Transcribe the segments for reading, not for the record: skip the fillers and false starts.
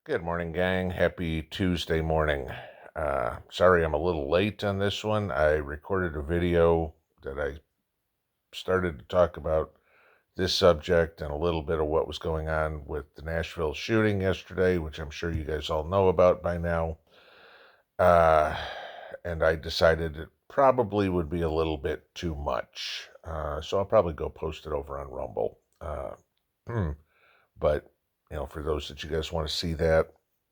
Good morning, gang. Happy Tuesday morning. Sorry I'm a little late on this one. I recorded a video that I started to talk about this subject and a little bit of what was going on with the Nashville shooting yesterday, which I'm sure you guys all know about by now. Uh, and I decided it probably would be a little bit too much. So I'll probably go post it over on Rumble. But, for those that you guys want to see that,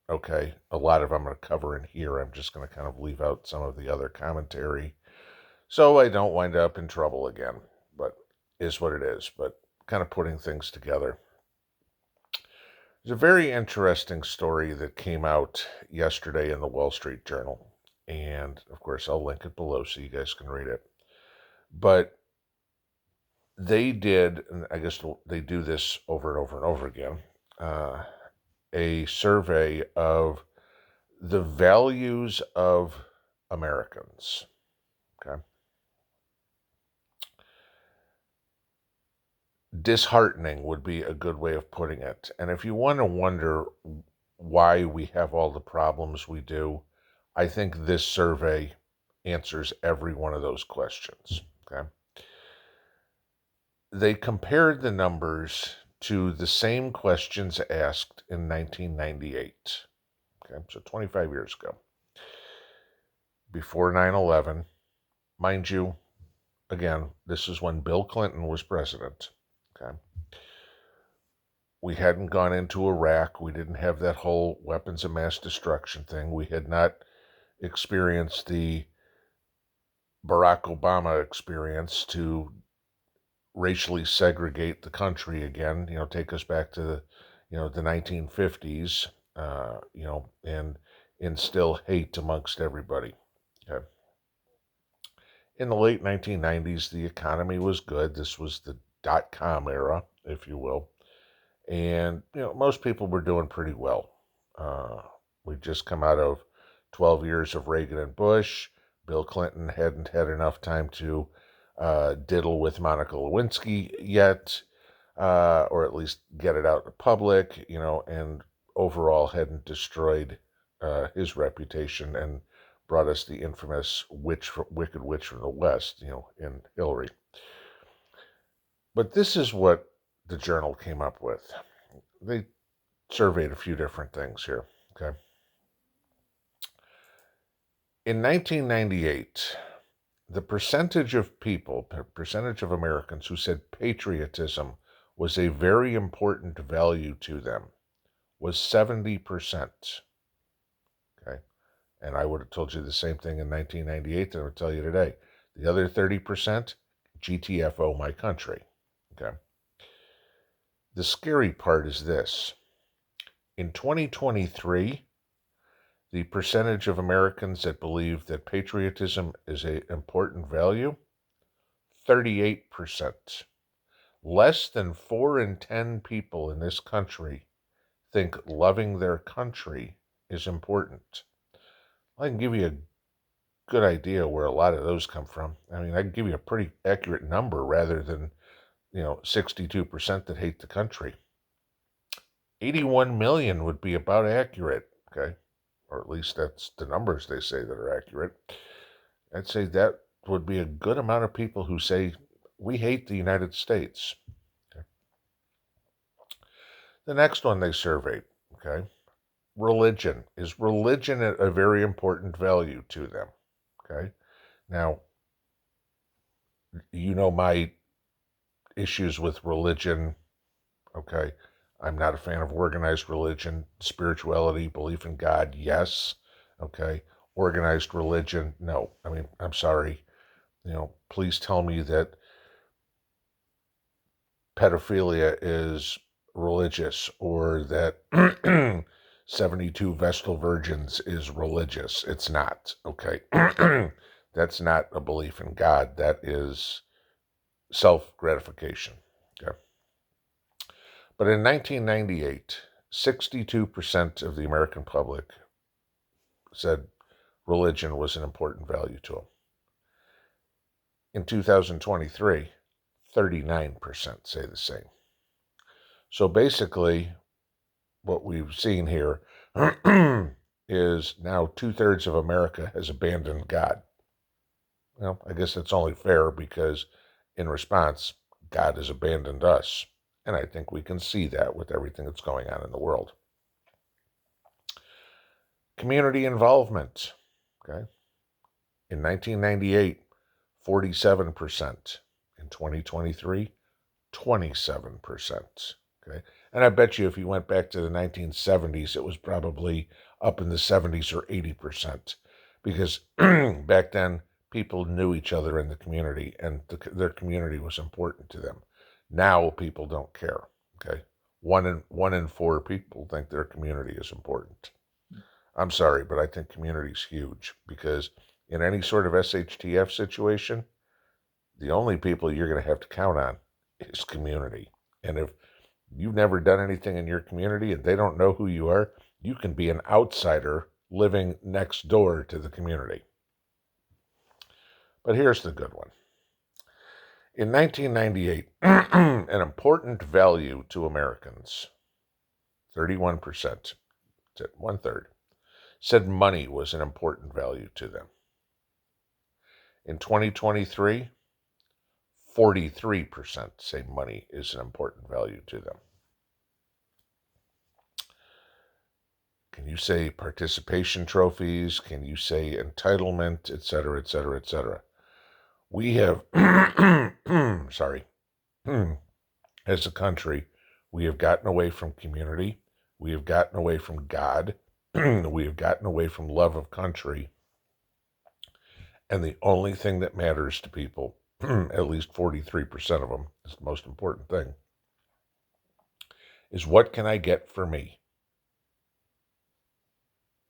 okay, a lot of I'm going to cover in here. I'm just going to kind of leave out some of the other commentary so I don't wind up in trouble again. But is what it is. But kind of putting things together. There's a very interesting story that came out yesterday in the Wall Street Journal. And of course, I'll link it below so you guys can read it. But they did, and I guess they do this over and over and over again, a survey of the values of Americans. Okay. Disheartening would be a good way of putting it. And if you want to wonder why we have all the problems we do, I think this survey answers every one of those questions. Okay. They compared the numbers to the same questions asked in 1998. Okay, so 25 years ago, before 9/11. Mind you, again, this is when Bill Clinton was president. Okay. We hadn't gone into Iraq. We didn't have that whole weapons of mass destruction thing. We had not experienced the Barack Obama experience to racially segregate the country again, take us back to the 1950s, and instill hate amongst everybody. Okay. In the late 1990s, the economy was good. This was the dot-com era, if you will. And, most people were doing pretty well. We'd just come out of 12 years of Reagan and Bush. Bill Clinton hadn't had enough time to diddle with Monica Lewinsky yet, or at least get it out in public, and overall hadn't destroyed his reputation and brought us the infamous wicked witch from the West, in Hillary. But this is what the journal came up with. They surveyed a few different things here, okay? In 1998, the percentage of Americans who said patriotism was a very important value to them was 70%. Okay. And I would have told you the same thing in 1998 that I would tell you today. The other 30%, GTFO my country. Okay. The scary part is this. In 2023, the percentage of Americans that believe that patriotism is an important value, 38%. Less than 4 in 10 people in this country think loving their country is important. I can give you a good idea where a lot of those come from. I mean, I can give you a pretty accurate number rather than, 62% that hate the country. 81 million would be about accurate, okay? Or at least that's the numbers they say that are accurate. I'd say that would be a good amount of people who say, we hate the United States. Okay. The next one they surveyed, okay? Religion. Is religion a very important value to them? Okay. Now, my issues with religion. Okay. I'm not a fan of organized religion. Spirituality, belief in God, yes. Okay. Organized religion, no. I mean, I'm sorry. Please tell me that pedophilia is religious or that 72 Vestal Virgins is religious. It's not, okay? That's not a belief in God. That is self-gratification, okay? But in 1998, 62% of the American public said religion was an important value to them. In 2023, 39% say the same. So basically, what we've seen here, is now 2/3 of America has abandoned God. Well, I guess that's only fair because in response, God has abandoned us. And I think we can see that with everything that's going on in the world. Community involvement. Okay. In 1998, 47%. In 2023, 27%. Okay. And I bet you if you went back to the 1970s, it was probably up in the 70s or 80%. Because back then, people knew each other in the community and their community was important to them. Now people don't care. Okay. One in four people think their community is important. I'm sorry, but I think community is huge because in any sort of SHTF situation, the only people you're going to have to count on is community. And if you've never done anything in your community and they don't know who you are, you can be an outsider living next door to the community. But here's the good one. In 1998, an important value to Americans, 31%, one-third, said money was an important value to them. In 2023, 43% say money is an important value to them. Can you say participation trophies? Can you say entitlement, et cetera, et cetera, et cetera? We have, sorry, as a country, we have gotten away from community. We have gotten away from God. We have gotten away from love of country. And the only thing that matters to people, at least 43% of them, is the most important thing, is what can I get for me?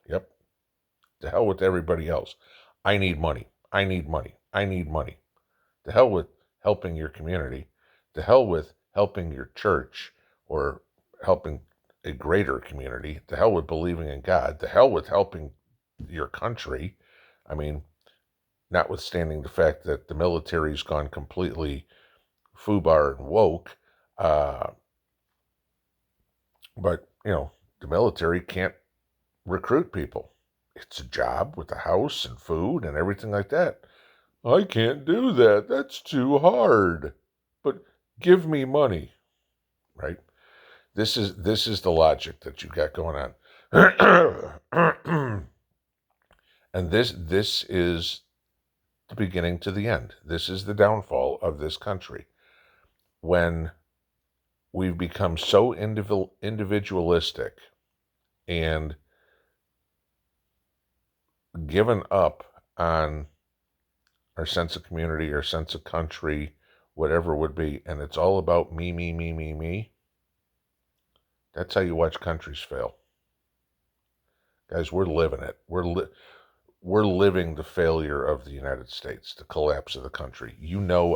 Yep. To hell with everybody else. I need money. I need money. I need money. To hell with helping your community. To hell with helping your church or helping a greater community. To hell with believing in God. To hell with helping your country. I mean, notwithstanding the fact that the military's gone completely FUBAR and woke, but, the military can't recruit people. It's a job with a house and food and everything like that. I can't do that. That's too hard. But give me money, right? This is the logic that you got going on. And this is the beginning to the end. This is the downfall of this country. When we've become so individualistic and given up on our sense of community, our sense of country, whatever it would be, and it's all about me, me, me, me, me, that's how you watch countries fail. Guys, we're living it. We're living the failure of the United States, the collapse of the country.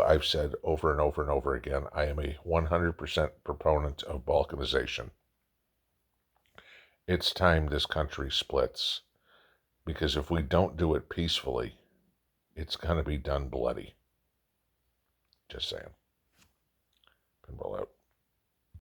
I've said over and over and over again, I am a 100% proponent of balkanization. It's time this country splits, because if we don't do it peacefully, it's going to be done bloody. Just saying. Pinball out.